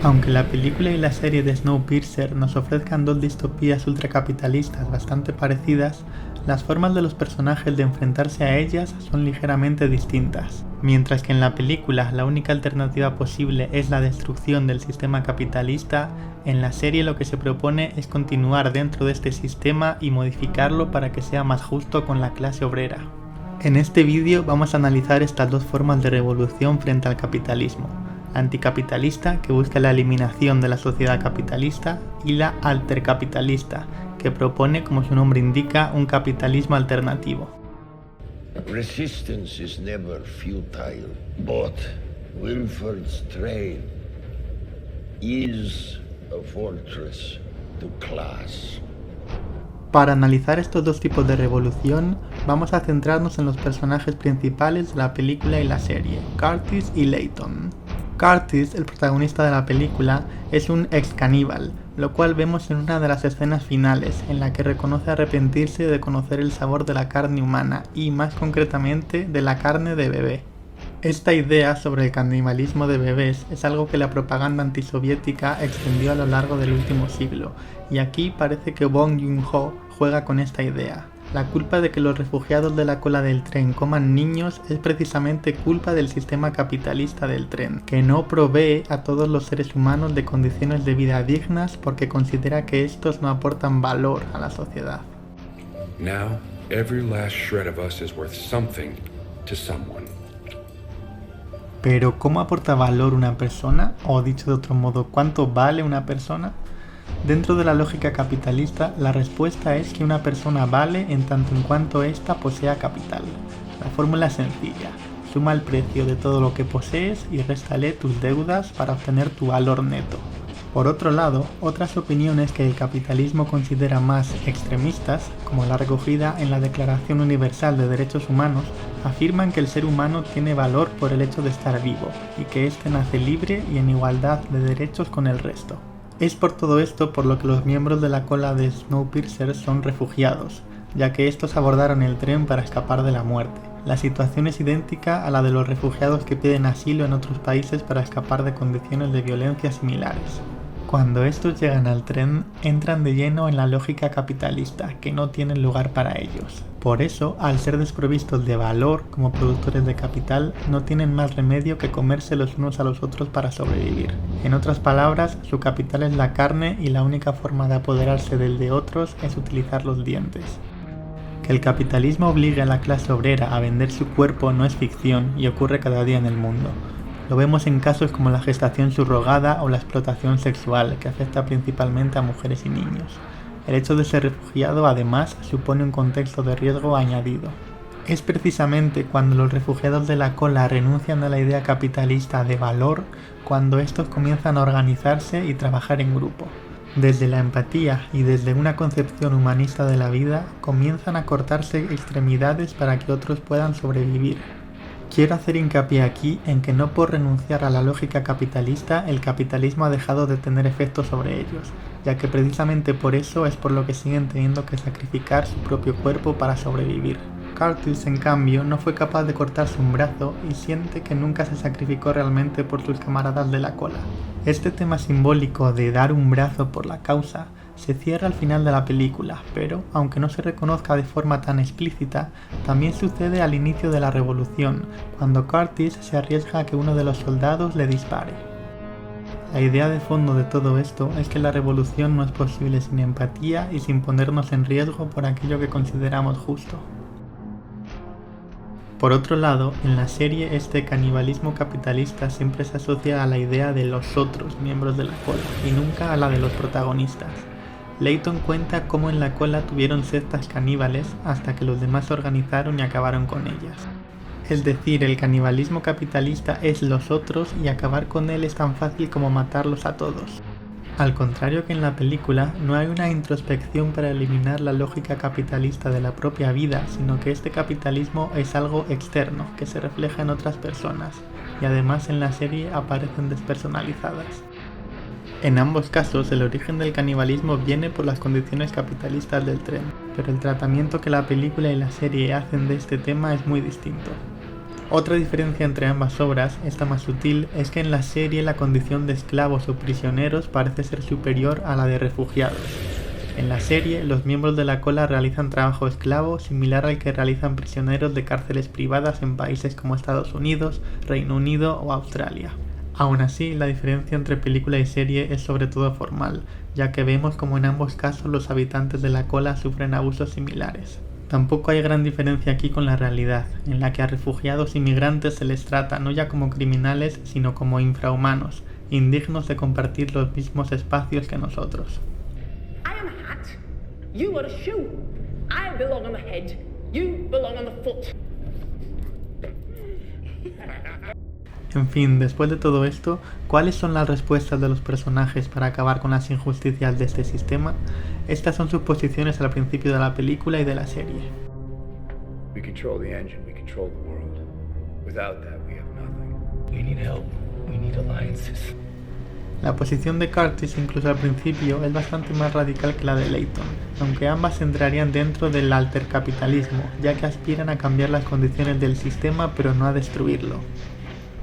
Aunque la película y la serie de Snowpiercer nos ofrezcan dos distopías ultracapitalistas bastante parecidas, las formas de los personajes de enfrentarse a ellas son ligeramente distintas. Mientras que en la película la única alternativa posible es la destrucción del sistema capitalista, en la serie lo que se propone es continuar dentro de este sistema y modificarlo para que sea más justo con la clase obrera. En este vídeo vamos a analizar estas dos formas de revolución frente al capitalismo: la anticapitalista, que busca la eliminación de la sociedad capitalista, y la altercapitalista, que propone, como su nombre indica, un capitalismo alternativo. Resistance is never futile, but Wilford's train is a fortress to class. Para analizar estos dos tipos de revolución, vamos a centrarnos en los personajes principales de la película y la serie, Curtis y Layton. Curtis, el protagonista de la película, es un ex caníbal, lo cual vemos en una de las escenas finales, en la que reconoce arrepentirse de conocer el sabor de la carne humana y, más concretamente, de la carne de bebé. Esta idea sobre el canibalismo de bebés es algo que la propaganda antisoviética extendió a lo largo del último siglo, y aquí parece que Bong Joon-ho juega con esta idea. La culpa de que los refugiados de la cola del tren coman niños es precisamente culpa del sistema capitalista del tren, que no provee a todos los seres humanos de condiciones de vida dignas porque considera que estos no aportan valor a la sociedad. Now, every last shred of us is worth something to someone. Pero ¿cómo aporta valor una persona? O dicho de otro modo, ¿cuánto vale una persona? Dentro de la lógica capitalista, la respuesta es que una persona vale en tanto en cuanto ésta posea capital. La fórmula es sencilla: suma el precio de todo lo que posees y réstale tus deudas para obtener tu valor neto. Por otro lado, otras opiniones que el capitalismo considera más extremistas, como la recogida en la Declaración Universal de Derechos Humanos, afirman que el ser humano tiene valor por el hecho de estar vivo, y que éste nace libre y en igualdad de derechos con el resto. Es por todo esto por lo que los miembros de la cola de Snowpiercer son refugiados, ya que estos abordaron el tren para escapar de la muerte. La situación es idéntica a la de los refugiados que piden asilo en otros países para escapar de condiciones de violencia similares. Cuando estos llegan al tren, entran de lleno en la lógica capitalista, que no tiene lugar para ellos. Por eso, al ser desprovistos de valor como productores de capital, no tienen más remedio que comerse los unos a los otros para sobrevivir. En otras palabras, su capital es la carne y la única forma de apoderarse del de otros es utilizar los dientes. Que el capitalismo obligue a la clase obrera a vender su cuerpo no es ficción y ocurre cada día en el mundo. Lo vemos en casos como la gestación subrogada o la explotación sexual, que afecta principalmente a mujeres y niños. El hecho de ser refugiado, además, supone un contexto de riesgo añadido. Es precisamente cuando los refugiados de la cola renuncian a la idea capitalista de valor, cuando estos comienzan a organizarse y trabajar en grupo. Desde la empatía y desde una concepción humanista de la vida, comienzan a cortarse extremidades para que otros puedan sobrevivir. Quiero hacer hincapié aquí en que no por renunciar a la lógica capitalista, el capitalismo ha dejado de tener efectos sobre ellos, ya que precisamente por eso es por lo que siguen teniendo que sacrificar su propio cuerpo para sobrevivir. Curtis, en cambio, no fue capaz de cortarse un brazo y siente que nunca se sacrificó realmente por sus camaradas de la cola. Este tema simbólico de dar un brazo por la causa se cierra al final de la película, pero, aunque no se reconozca de forma tan explícita, también sucede al inicio de la revolución, cuando Curtis se arriesga a que uno de los soldados le dispare. La idea de fondo de todo esto es que la revolución no es posible sin empatía y sin ponernos en riesgo por aquello que consideramos justo. Por otro lado, en la serie este canibalismo capitalista siempre se asocia a la idea de los otros miembros de la cola y nunca a la de los protagonistas. Layton cuenta cómo en la cola tuvieron sectas caníbales hasta que los demás se organizaron y acabaron con ellas. Es decir, el canibalismo capitalista es los otros y acabar con él es tan fácil como matarlos a todos. Al contrario que en la película, no hay una introspección para eliminar la lógica capitalista de la propia vida, sino que este capitalismo es algo externo, que se refleja en otras personas, y además en la serie aparecen despersonalizadas. En ambos casos, el origen del canibalismo viene por las condiciones capitalistas del tren, pero el tratamiento que la película y la serie hacen de este tema es muy distinto. Otra diferencia entre ambas obras, esta más sutil, es que en la serie la condición de esclavos o prisioneros parece ser superior a la de refugiados. En la serie, los miembros de la cola realizan trabajo esclavo similar al que realizan prisioneros de cárceles privadas en países como Estados Unidos, Reino Unido o Australia. Aún así, la diferencia entre película y serie es sobre todo formal, ya que vemos como en ambos casos los habitantes de la cola sufren abusos similares. Tampoco hay gran diferencia aquí con la realidad, en la que a refugiados y migrantes se les trata no ya como criminales, sino como infrahumanos, indignos de compartir los mismos espacios que nosotros. I am a hat, you are a shoe. I belong on the head, you belong on the foot. En fin, después de todo esto, ¿cuáles son las respuestas de los personajes para acabar con las injusticias de este sistema? Estas son sus posiciones al principio de la película y de la serie. We control the engine, we control the world. Without that, we have nothing. We need help. We need alliances. La posición de Curtis, incluso al principio, es bastante más radical que la de Layton, aunque ambas entrarían dentro del altercapitalismo, ya que aspiran a cambiar las condiciones del sistema pero no a destruirlo.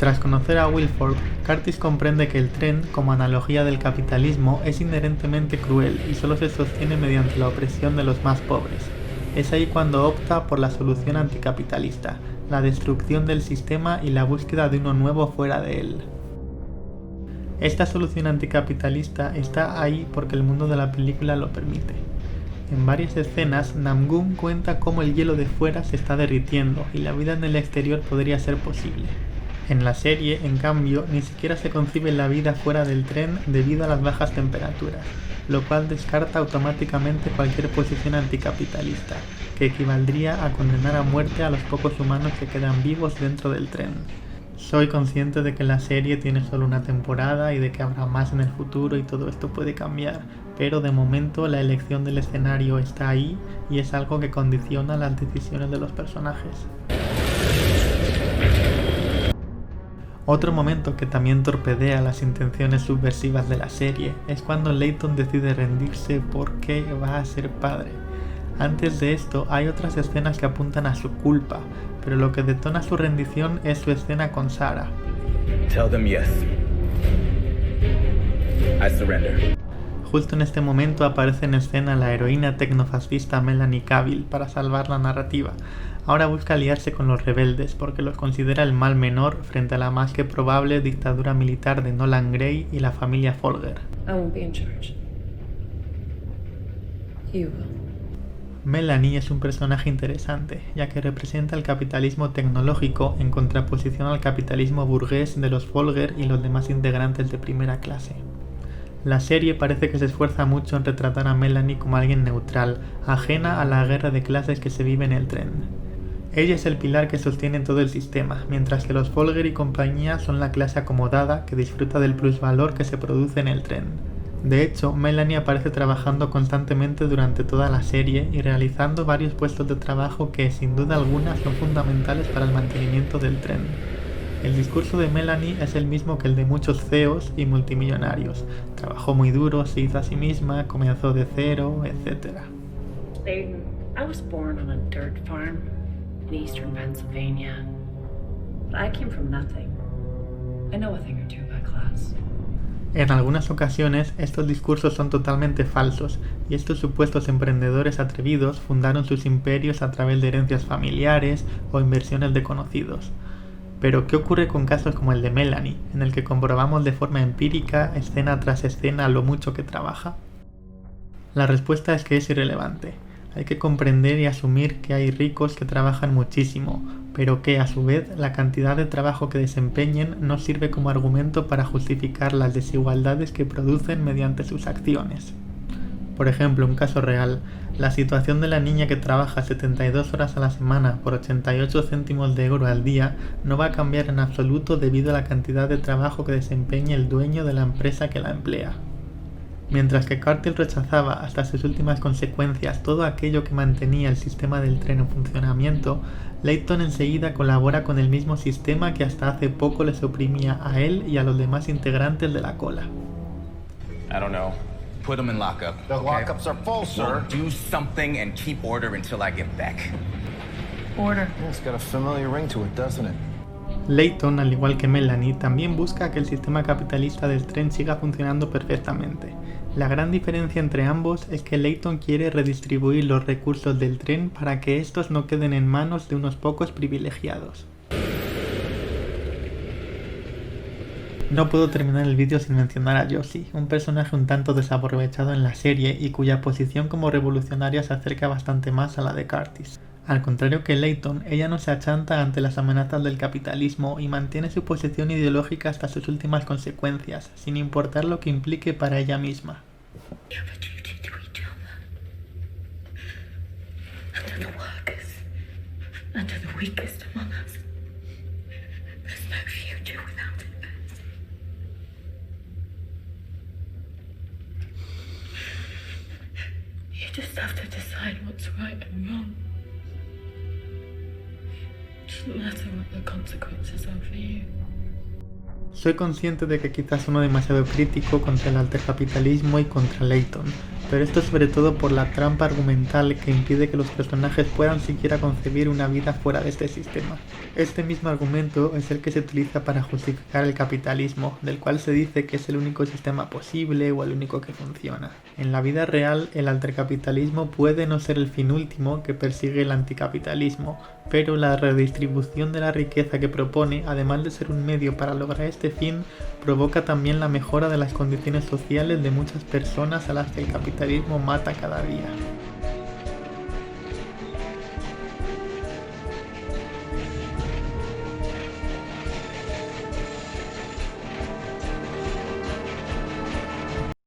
Tras conocer a Wilford, Curtis comprende que el tren, como analogía del capitalismo, es inherentemente cruel y solo se sostiene mediante la opresión de los más pobres. Es ahí cuando opta por la solución anticapitalista, la destrucción del sistema y la búsqueda de uno nuevo fuera de él. Esta solución anticapitalista está ahí porque el mundo de la película lo permite. En varias escenas, Namgoon cuenta cómo el hielo de fuera se está derritiendo y la vida en el exterior podría ser posible. En la serie, en cambio, ni siquiera se concibe la vida fuera del tren debido a las bajas temperaturas, lo cual descarta automáticamente cualquier posición anticapitalista, que equivaldría a condenar a muerte a los pocos humanos que quedan vivos dentro del tren. Soy consciente de que la serie tiene solo una temporada y de que habrá más en el futuro y todo esto puede cambiar, pero de momento la elección del escenario está ahí y es algo que condiciona las decisiones de los personajes. Otro momento que también torpedea las intenciones subversivas de la serie es cuando Layton decide rendirse porque va a ser padre. Antes de esto hay otras escenas que apuntan a su culpa, pero lo que detona su rendición es su escena con Sarah. Tell them yes. I surrender. Justo en este momento aparece en escena la heroína tecnofascista Melanie Cavill para salvar la narrativa. Ahora busca aliarse con los rebeldes porque los considera el mal menor frente a la más que probable dictadura militar de Nolan Gray y la familia Folger. I won't be in charge. You will. Melanie es un personaje interesante, ya que representa el capitalismo tecnológico en contraposición al capitalismo burgués de los Folger y los demás integrantes de primera clase. La serie parece que se esfuerza mucho en retratar a Melanie como alguien neutral, ajena a la guerra de clases que se vive en el tren. Ella es el pilar que sostiene todo el sistema, mientras que los Folger y compañía son la clase acomodada que disfruta del plusvalor que se produce en el tren. De hecho, Melanie aparece trabajando constantemente durante toda la serie y realizando varios puestos de trabajo que, sin duda alguna, son fundamentales para el mantenimiento del tren. El discurso de Melanie es el mismo que el de muchos CEOs y multimillonarios. Trabajó muy duro, se hizo a sí misma, comenzó de cero, etc. Aiden, I was born on a dirt farm in eastern Pennsylvania. But I came from nothing. I know a thing or two about class. En algunas ocasiones, estos discursos son totalmente falsos, y estos supuestos emprendedores atrevidos fundaron sus imperios a través de herencias familiares o inversiones de conocidos. Pero, ¿qué ocurre con casos como el de Melanie, en el que comprobamos de forma empírica, escena tras escena, lo mucho que trabaja? La respuesta es que es irrelevante. Hay que comprender y asumir que hay ricos que trabajan muchísimo, pero que a su vez la cantidad de trabajo que desempeñen no sirve como argumento para justificar las desigualdades que producen mediante sus acciones. Por ejemplo, un caso real, la situación de la niña que trabaja 72 horas a la semana por 88 céntimos de euro al día no va a cambiar en absoluto debido a la cantidad de trabajo que desempeña el dueño de la empresa que la emplea. Mientras que Curtis rechazaba hasta sus últimas consecuencias todo aquello que mantenía el sistema del tren en funcionamiento, Layton enseguida colabora con el mismo sistema que hasta hace poco les oprimía a él y a los demás integrantes de la cola. I don't know. Put them in lockup. The lockups are full, sir. Do something and keep order until I get back. Order. It's got a familiar ring to it, doesn't it? Layton, al igual que Melanie, también busca que el sistema capitalista del tren siga funcionando perfectamente. La gran diferencia entre ambos es que Layton quiere redistribuir los recursos del tren para que estos no queden en manos de unos pocos privilegiados. No puedo terminar el vídeo sin mencionar a Josie, un personaje un tanto desaprovechado en la serie y cuya posición como revolucionaria se acerca bastante más a la de Curtis. Al contrario que Layton, ella no se achanta ante las amenazas del capitalismo y mantiene su posición ideológica hasta sus últimas consecuencias, sin importar lo que implique para ella misma. Just have to decide what's right and wrong. Doesn't matter what the consequences are for you. Soy consciente de que quizás sueno demasiado crítico contra el altercapitalismo y contra Layton, pero esto sobre todo por la trampa argumental que impide que los personajes puedan siquiera concebir una vida fuera de este sistema. Este mismo argumento es el que se utiliza para justificar el capitalismo, del cual se dice que es el único sistema posible o el único que funciona. En la vida real, el altercapitalismo puede no ser el fin último que persigue el anticapitalismo, pero la redistribución de la riqueza que propone, además de ser un medio para lograr este fin, provoca también la mejora de las condiciones sociales de muchas personas a las que el capitalismo mata cada día.